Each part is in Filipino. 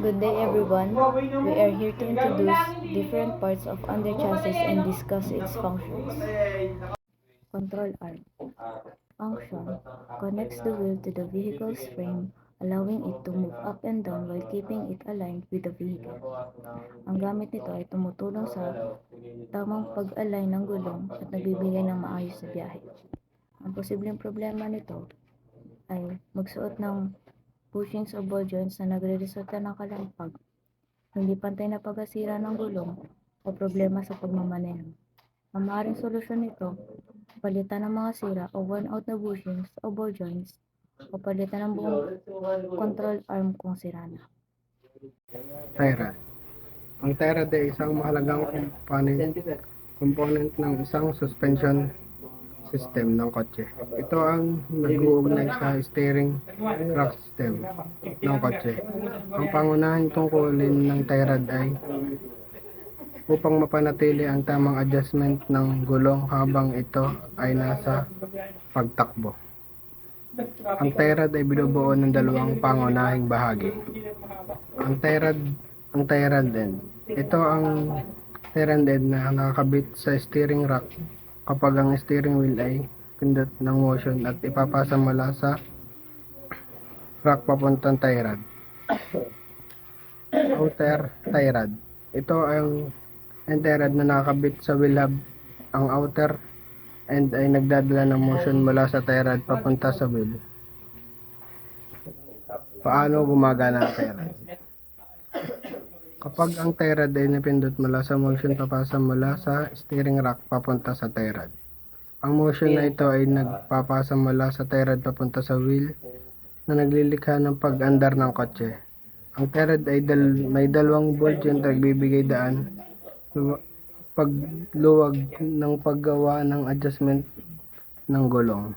Good day everyone. We are here to introduce different parts of under chassis and discuss its functions. Control arm. Function. Connects the wheel to the vehicle's frame, allowing it to move up and down while keeping it aligned with the vehicle. Ang gamit nito ay tumutulong sa tamang pag-align ng gulong at nagbibigay ng maayos na biyahe. Ang posibleng problema nito ay magsuot ng bushings o ball joints na nagre-resulta ng kalampag, hindi pantay na pagkasira ng gulong o problema sa pagmamaneho. Ang maaaring solusyon nito, palitan ng mga sira o worn out na bushings o ball joints o palitan ng buong control arm kung sira na. Tie rod. Ang tie rod ay isang mahalagang component ng isang suspension system ng kotse. Ito ang nag-uugnay sa steering rack system ng kotse. Ang pangunahing tungkulin ng tie rod ay upang mapanatili ang tamang adjustment ng gulong habang ito ay nasa pagtakbo. Ang tie rod ay binubuo ng dalawang pangunahing bahagi. Ang tie rod end. Ito ang tie rod end na nakakabit sa steering rack kapag ang steering wheel ay pindot ng motion at ipapasa mula sa rack papuntang tie rod. Outer tie rod. Ito ang tie rod na nakakabit sa wheel hub. Ang outer end ay nagdadala ng motion mula sa tie rod papunta sa wheel. Paano gumagana ang tie rod? Kapag ang tie rod ay napindot mula sa motion papasa mula sa steering rack papunta sa tie rod. Ang motion na ito ay nagpapasa mula sa tie rod papunta sa wheel na naglilikha ng pag-andar ng kotse. Ang tie rod ay may dalawang ball joint na nagbibigay daan pagluwag ng paggawa ng adjustment ng gulong.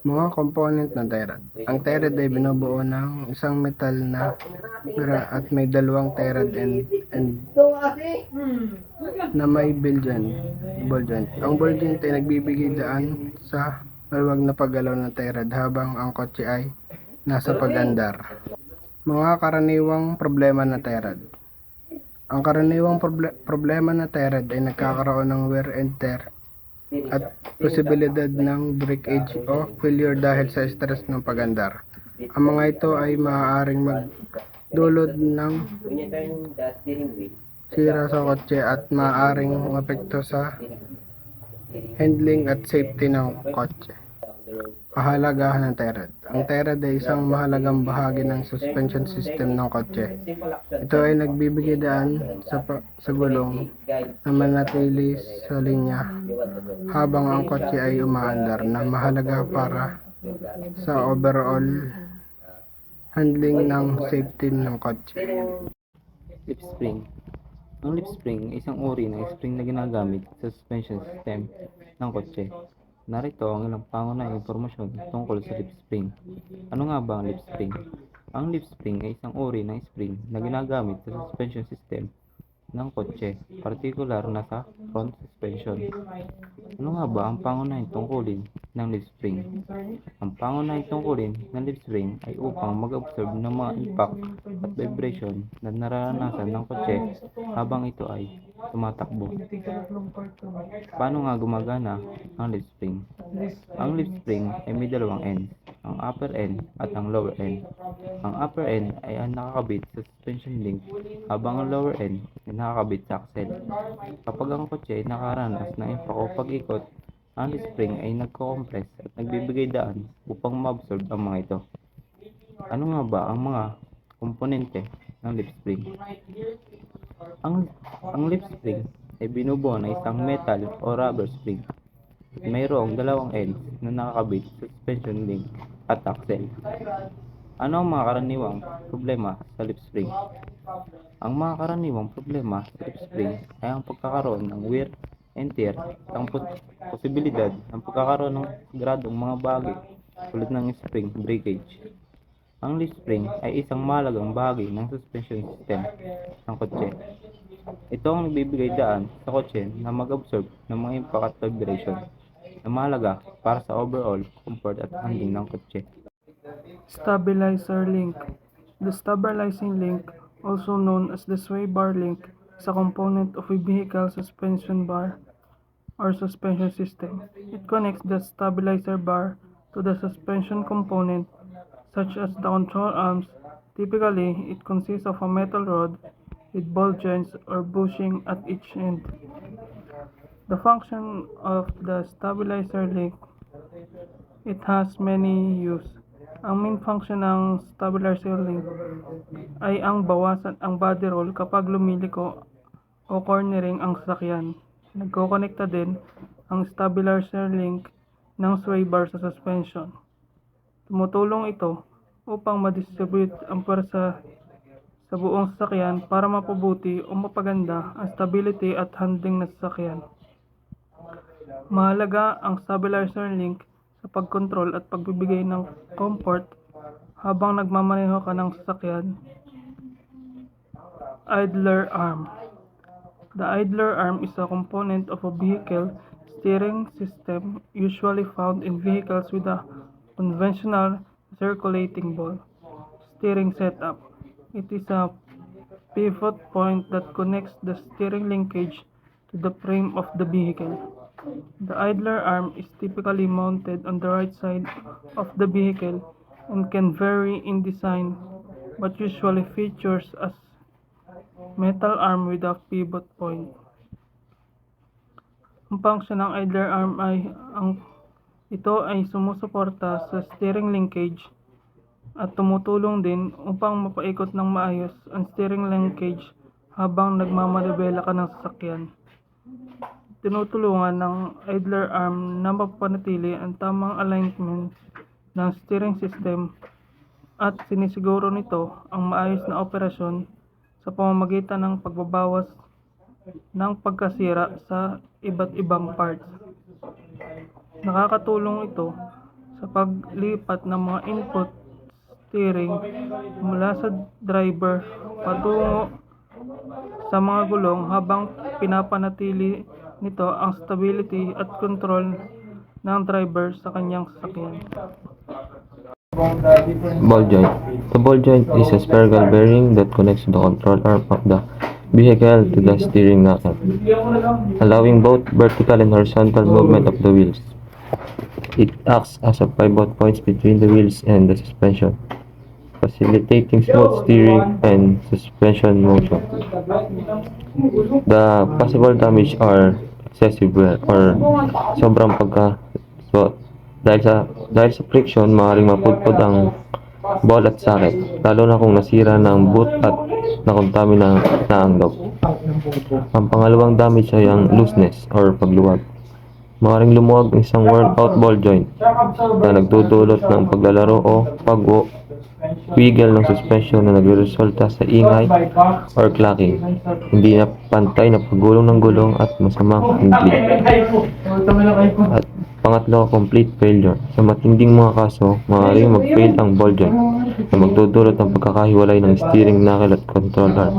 Mga component ng tie rod. Ang tie rod ay binubuo ng isang metal na bra at may dalawang tie rod end na may ball joint. Ang ball joint ay nagbibigay daan sa maluwag na paggalaw ng tie rod habang ang kotse ay nasa pag-andar. Mga karaniwang problema ng tie rod. Ang karaniwang problema ng tie rod ay nagkakaroon ng wear and tear at posibilidad ng breakage o failure dahil sa stress ng pag-andar. Ang mga ito ay maaaring magdulot ng sira sa kotse at maaaring mapekto sa handling at safety ng kotse. Kahalagahan ng tie rod. Ang tie rod ay isang mahalagang bahagi ng suspension system ng kotse. Ito ay nagbibigay daan sa gulong na manatili sa linya habang ang kotse ay umaandar na mahalaga para sa overall handling ng safety ng kotse. Lip spring. Ang lip spring ay isang uri ng spring na ginagamit sa suspension system ng kotse. Narito ang ilang pangunahing impormasyon tungkol sa lip spring. Ano nga ba ang lip spring? Ang lip spring ay isang uri ng spring na ginagamit sa suspension system ng kotse, partikular na sa front suspension. Ano nga ba ang pangunahing tungkulin ng lip spring? Ang pangunahing tungkulin ng lip spring ay upang mag-absorb ng mga impact at vibration na nararanasan ng kotse habang ito ay tumatakbo. Paano nga gumagana ang lip spring? Ang lip spring ay may dalawang ends, ang upper end at ang lower end. Ang upper end ay ang nakakabit sa suspension link habang ang lower end ay nakakabit sa axle. Kapag ang kotse ay nakaranas ng impact o pag-ikot, ang lip spring ay nagko-compress at nagbibigay daan upang ma-absorb ang mga ito. Ano nga ba ang mga komponente ng lip spring? Ang lip spring ay binubuo ng isang metal o rubber spring at mayroong dalawang ends na nakakabit sa suspension link at axle. Ano ang mga karaniwang problema sa lip spring? Ang mga karaniwang problema sa lip spring ay ang pagkakaroon ng wear and tear at ang posibilidad ng pagkakaroon ng gradong mga bagay tulad ng spring breakage. Ang lip spring ay isang mahalagang bahagi ng suspension system ng kotse. Ito ang nagbibigay daan sa kotse na mag-absorb ng mga impact at vibration na mahalaga para sa overall comfort at handling ng kotse. Stabilizer link. The stabilizing link, also known as the sway bar link, is a component of a vehicle suspension bar or suspension system. It connects the stabilizer bar to the suspension component, such as the control arms. Typically, it consists of a metal rod with ball joints or bushing at each end. The function of the stabilizer link, it has many use. Ang main function ng stabilizer link ay ang bawasan ang body roll kapag lumiliko o cornering ang sasakyan. Nagkokonekta din ang stabilizer link ng sway bar sa suspension. Tumutulong ito upang ma-distribute ang pwersa sa buong sasakyan para mapabuti o mapaganda ang stability at handling ng sasakyan. Mahalaga ang stabilizer link sa pagkontrol at pagbibigay ng comfort habang nagmamaneho ka ng sasakyan. Idler arm. The idler arm is a component of a vehicle steering system usually found in vehicles with a conventional circulating ball steering setup. It is a pivot point that connects the steering linkage to the frame of the vehicle. The idler arm is typically mounted on the right side of the vehicle and can vary in design, but usually features a metal arm with a pivot point. Ang function ng idler arm ay ito ay sumusuporta sa steering linkage at tumutulong din upang mapaikot ng maayos ang steering linkage habang nagmamanibela ka ng sasakyan. Tinutulungan ng idler arm na mapanatili ang tamang alignment ng steering system at sinisiguro nito ang maayos na operasyon sa pamamagitan ng pagbabawas ng pagkasira sa iba't ibang parts. Nakakatulong ito sa paglipat ng mga input steering mula sa driver patungo sa mga gulong habang pinapanatili nito ang stability at control ng driver sa kanyang sasakyan. Ball joint. The ball joint is a spherical bearing that connects the control arm of the vehicle to the steering knuckle, allowing both vertical and horizontal movement of the wheels. It acts as a pivot point between the wheels and the suspension, facilitating smooth steering and suspension motion. The possible damage are excessive wear or sobrang pagka dahil sa friction, maaaring mapudpud ang ball at socket, lalo na kung nasira ng boot at nakontamina na ang lock. Ang pangalawang damage ay ang looseness or pagluwag. Maaaring lumuwag ang isang worn-out ball joint na nagdudulot ng paglalaro o pag-wiggle ng suspension na nagreresulta sa ingay or clacking, hindi na pantay na paggulong ng gulong at masamang handling. At pangatlo, complete failure. Sa matinding mga kaso, maaaring mag-fail ang ball joint na magdudulot ng pagkakahiwalay ng steering knuckle at control arm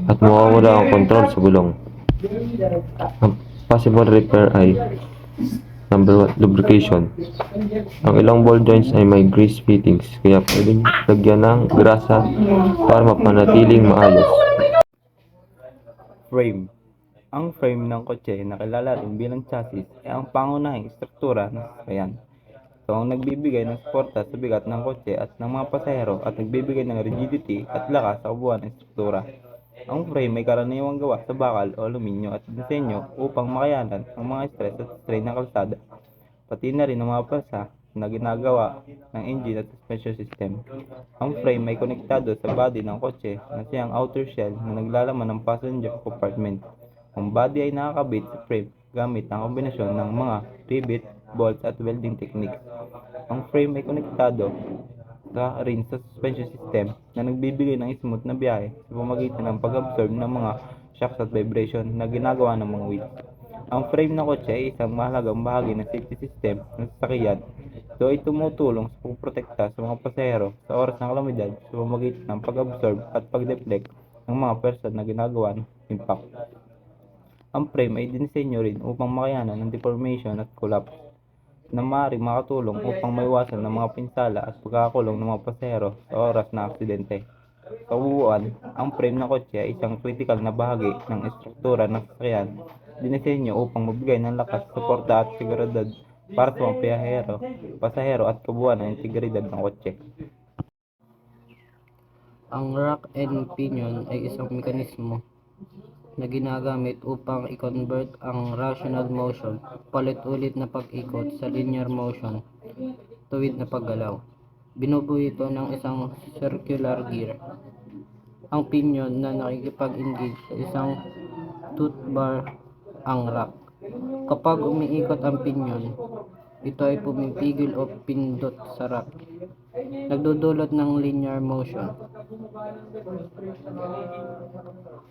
at mawawala ang control sa gulong. Ang possible repair ay number 1, lubrication. Ang ilang ball joints ay may grease fittings, kaya pwedeng lagyan ng grasa para mapanatiling maayos. Frame. Ang frame ng kotse na kilala rin bilang chassis ay ang pangunahing struktura ng sasakyan. Ito ang nagbibigay ng suporta sa bigat ng kotse at ng mga pasahero at nagbibigay ng rigidity at lakas sa kabuuan ng struktura. Ang frame ay karaniwang gawa sa bakal o aluminyo at disenyo upang makayanan ang mga stress at strain ng kalsada, pati na rin ang mga pwersa na ginagawa ng engine at suspension system. Ang frame ay konektado sa body ng kotse na siyang outer shell na naglalaman ng passenger compartment. Ang body ay nakakabit sa frame gamit ang kombinasyon ng mga rivet, bolts at welding techniques. Ang frame ay konektado rin sa suspension system na nagbibigay ng smooth na biyahe sa pamamagitan ng pag-absorb ng mga shocks at vibration na ginagawa ng mga wheels. Ang frame ng kotse ay isang mahalagang bahagi ng safety system ng sasakyan. Ito ay tumutulong sa pagprotekta sa mga pasahero sa oras ng kalamidad sa pamamagitan ng pag-absorb at pag-deflect ng mga pwersa na ginagawa ng impact. Ang frame ay dinisenyo rin upang makayanan ng deformation at collapse na maaaring makatulong upang maiwasan ng mga pinsala at pagkakakulong ng mga pasahero sa oras ng aksidente. Sa kabuuan, ang frame ng kotse ay isang kritikal na bahagi ng estruktura ng sasakyan, dinisenyo upang magbigay ng lakas, suporta at seguridad para sa mga pasahero at kabuuan ng integridad ng kotse. Ang rack and pinion ay isang mekanismo na ginagamit upang i-convert ang rotational motion, paulit-ulit na pag-ikot sa linear motion, tuwid na paggalaw. Binubuo ito ng isang circular gear. Ang pinion na nakikipag-engage sa isang tooth bar ang rack. Kapag umiikot ang pinion, ito ay pumipigil o pindot sa rack, nagdudulot ng linear motion.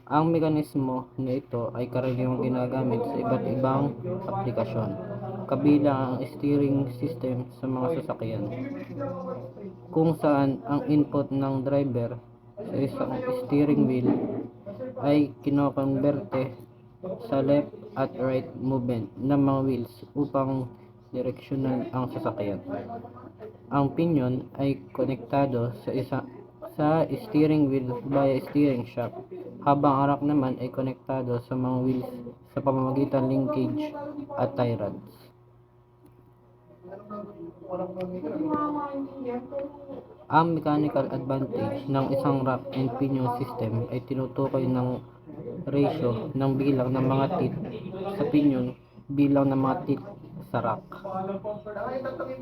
Ang mekanismo na ito ay karaniwang ginagamit sa iba't ibang aplikasyon, kabilang ang steering system sa mga sasakyan, kung saan ang input ng driver sa isang steering wheel ay kinokonberte sa left at right movement ng mga wheels upang direksyonan ang sasakyan. Ang pinion ay konektado sa steering wheel via steering shaft, habang ang rack naman ay konektado sa mga wheels sa pamamagitan linkage at tie rods. Ang mechanical advantage ng isang rack and pinion system ay tinutukoy ng ratio ng bilang ng mga teeth sa pinion bilang ng mga teeth sa rack.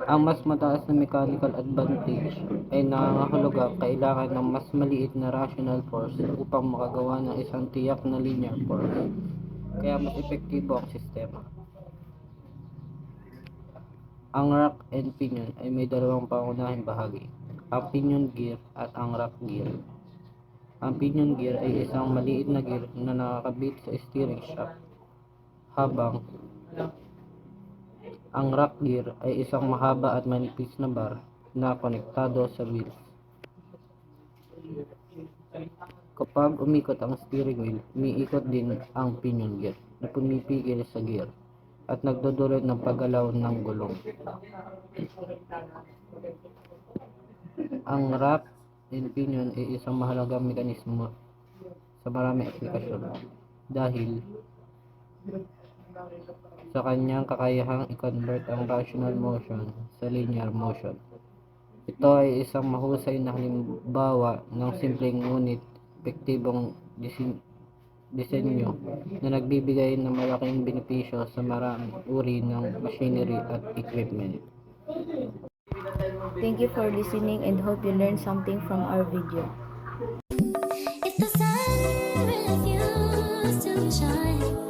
Ang mas mataas na mechanical advantage ay nangangahulugang kailangan ng mas maliit na rotational force upang makagawa ng isang tiyak na linear force, kaya mas epektibo ang sistema. Ang rack and pinion ay may dalawang pangunahing bahagi, ang pinion gear at ang rack gear. Ang pinion gear ay isang maliit na gear na nakakabit sa steering shaft, habang ang rack gear ay isang mahaba at manipis na bar na konektado sa wheels. Kapag umikot ang steering wheel, umiikot din ang pinion gear na pumipigil sa gear at nagdudulot ng paggalaw ng gulong. Ang rack and pinion ay isang mahalagang mekanismo sa maraming aplikasyon dahil sa kanyang kakayahang i-convert ang rotational motion sa linear motion. Ito ay isang mahusay na halimbawa ng simpleng ngunit epektibong disenyo na nagbibigay ng malaking benepisyo sa maraming uri ng machinery at equipment. Thank you for listening and hope you learned something from our video. If the sun refused to shine,